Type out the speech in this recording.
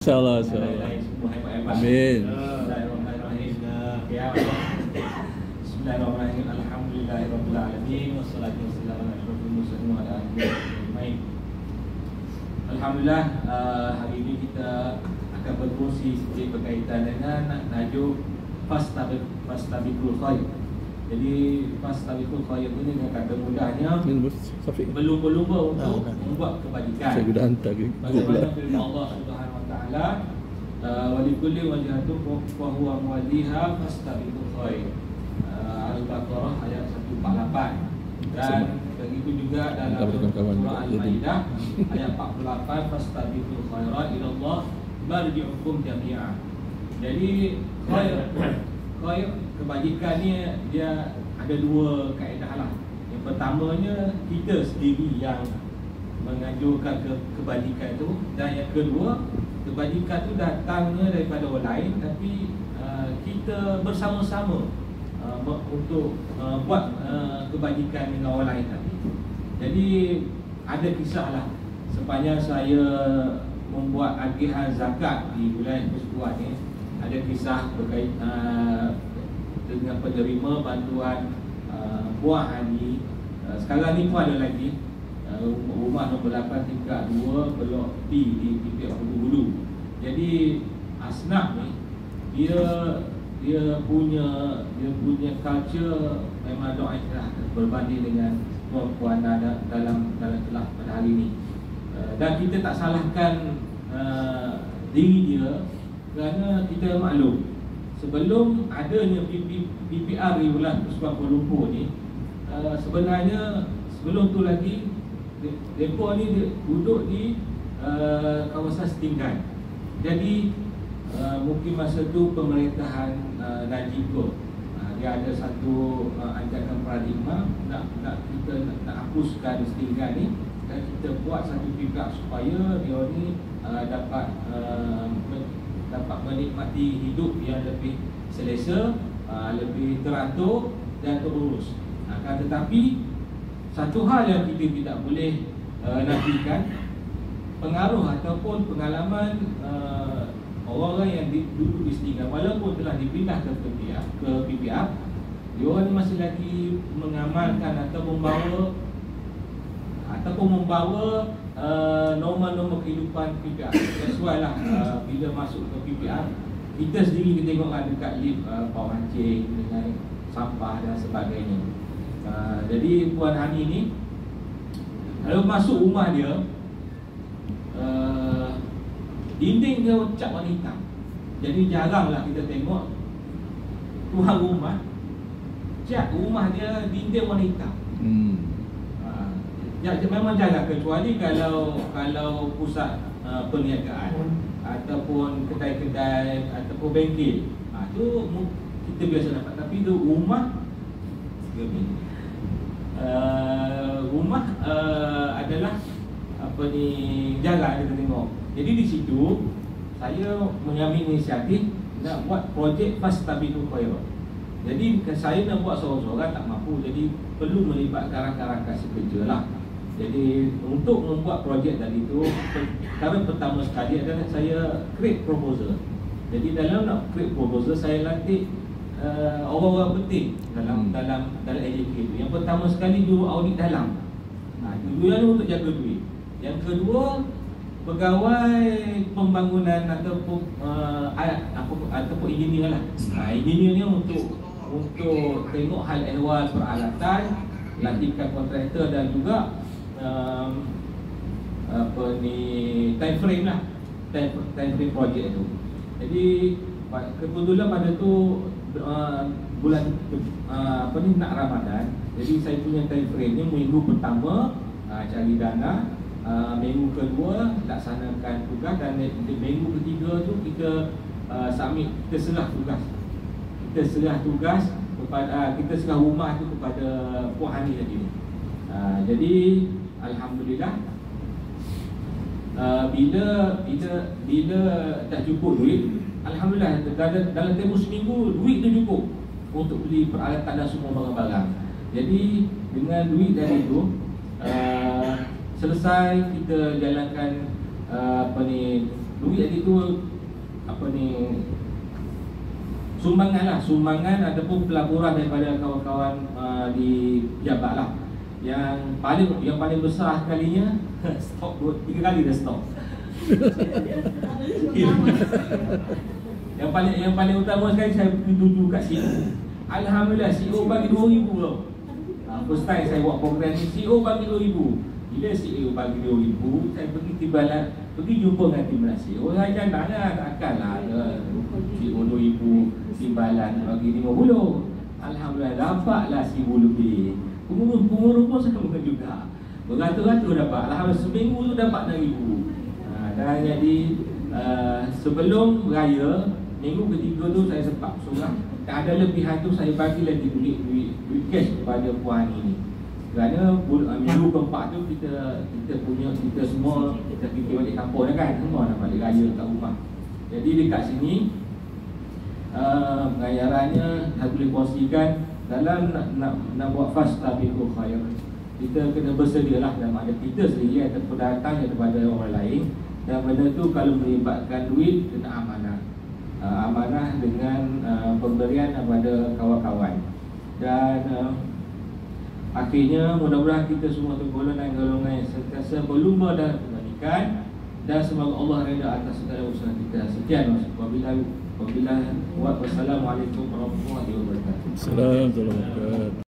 InsyaAllah. Lain-lain semua hebat-hebat. Amin. Bismillahirrahmanirrahim. Bismillahirrahmanirrahim. Alhamdulillahirabbil alamin wassalatu wassalamu ala asyrofil mursalin wa ala alihi ajmain. Alhamdulillah, hari ini kita akan berkongsi sedikit berkaitan dengan tajuk fastabiqul khair. Jadi fastabiqul khair ini dengan kata mudahnya berlumba-lumba untuk membuat kebajikan. Saya sudah hantar ke bagaimana firman Allah Subhanahu wa taala, wa likulli wajhatun fa huwa muwalliha fastabiqul khair. Al-Baqarah ayat 148. Dan begitu juga dalam surah Al-Maidah ayat 48, fastabiqul khairat ila Allah marji'ukum jami'a. Jadi khair kebajikan ni dia ada dua kaedah lah. Yang pertamanya kita sendiri yang menganjurkan kebajikan itu, dan yang kedua kebajikan itu datangnya daripada orang lain, tapi kita bersama-sama untuk buat kebajikan dengan orang lain tadi. Jadi ada kisah lah sepanjang saya membuat agihan zakat di wilayah Persekutuan ni, ada kisah berkaitan dengan penerima bantuan buah haji. Sekarang ni pun ada lagi rumah nombor 8 tingkat 2 blok P di PPF Hulu. Jadi Asnaf ni dia punya culture memang doa ikhlas berbanding dengan puan dalam telah pada hari ini. Dan kita tak salahkan diri dia, kerana kita maklum sebelum adanya PPR di wilayah Persekutuan Kuala Lumpur ni, sebenarnya sebelum tu lagi depo ni duduk di kawasan setinggan. Jadi mungkin masa tu pemerintahan Najib tu dia ada satu ajakan paradigma nak hapuskan setinggan ni, dan kita buat satu PPR supaya dia ni dapat menikmati hidup yang lebih selesa, lebih teratur dan terurus. Tetapi satu hal yang kita tidak boleh nafikan, pengaruh ataupun pengalaman orang-orang yang duduk di setinggan, walaupun telah dipindah ke PPR, dia orang ni masih lagi mengamalkan atau membawa norma-norma kehidupan PPR. That's why lah bila masuk ke PPR, kita sendiri kita tengok dekat lift bawah hancing dengan sampah dan sebagainya. Jadi Puan Hani ni kalau masuk rumah dia, dinding dia cat warna hitam. Jadi jaranglah kita tengok tuan rumah cat rumah dia dinding warna hitam. Memang jarang, kecuali kalau pusat perniagaan ataupun kedai-kedai ataupun bengkel, tu kita biasa dapat. Tapi tu rumah adalah jarang kita tengok. Jadi di situ saya mengambil inisiatif nak buat projek fastabiqul khairat. Jadi saya nak buat seorang-seorang tak mampu, jadi perlu melibatkan rakan-rakan sekerja lah. Jadi untuk membuat projek tadi tu, perkara pertama sekali adalah saya create proposal. Jadi dalam nak create proposal, saya latih orang-orang penting dalam AJK itu. Yang pertama sekali juru audit dalam. Tujuan untuk jaga duit. Yang kedua, pegawai pembangunan ataupun engineer lah. Engineer ni untuk tengok hal ehwal peralatan, latihkan kontraktor, dan juga time frame lah, time frame projek tu. Jadi kebetulan pada tu bulan nak Ramadan. Jadi saya punya time frame ni minggu pertama cari dana, minggu kedua laksanakan tugas, dan minggu ketiga tu kita submit, kita serah tugas kepada kita serah rumah tu kepada Puan Hani tadi. Jadi alhamdulillah, bila dah cukup duit, alhamdulillah dalam tempoh seminggu duit tu cukup untuk beli peralatan dan semua barang-barang. Jadi dengan duit dari itu, selesai kita jalankan duit tadi tu apa ni, sumbangan lah, sumbangan ataupun pelaburan daripada kawan-kawan di pejabat lah. Yang paling besar sekalinya stok 3 kali dah stok. Yang paling utama sekali saya tuju kat CEO. Alhamdulillah CEO bagi 2,000 tau. First time saya buat program ni, CEO bagi 2,000. Bila CEO bagi 2,000, saya pergi timbalan, pergi jumpa dengan timbalan CEO. Saya cakap takkanlah CEO 2,000 timbalan bagi 50. Alhamdulillah dapatlah 1,000 lebih. Pengurus pun sama juga, beratus-ratus dapat. Alhamdulillah seminggu tu dapat 6,000. Dan jadi sebelum raya, minggu ketiga tu saya sempat surah, tak ada lebihan tu saya bagi lagi duit cash kepada puan ini. Kerana minggu keempat tu kita semua kita fikir balik kampung kan, semua nak balik raya kat rumah. Jadi dekat sini pengajarannya saya boleh kongsikan dalam nak buat fastabiqul khairat. Kita kena bersedialah dalam ada kita sendiri ataupun datang daripada orang lain. Dan benda tu kalau melibatkan duit, kena amanah. Amanah dengan pemberian kepada kawan-kawan. Dan akhirnya mudah-mudahan kita semua tergolongan yang sentiasa berlumba dalam kebaikan, dan semoga Allah redha atas segala usaha kita. Sekian wabillahi wassalamualaikum warahmatullahi wabarakatuh. Assalamualaikum warahmatullahi wabarakatuh.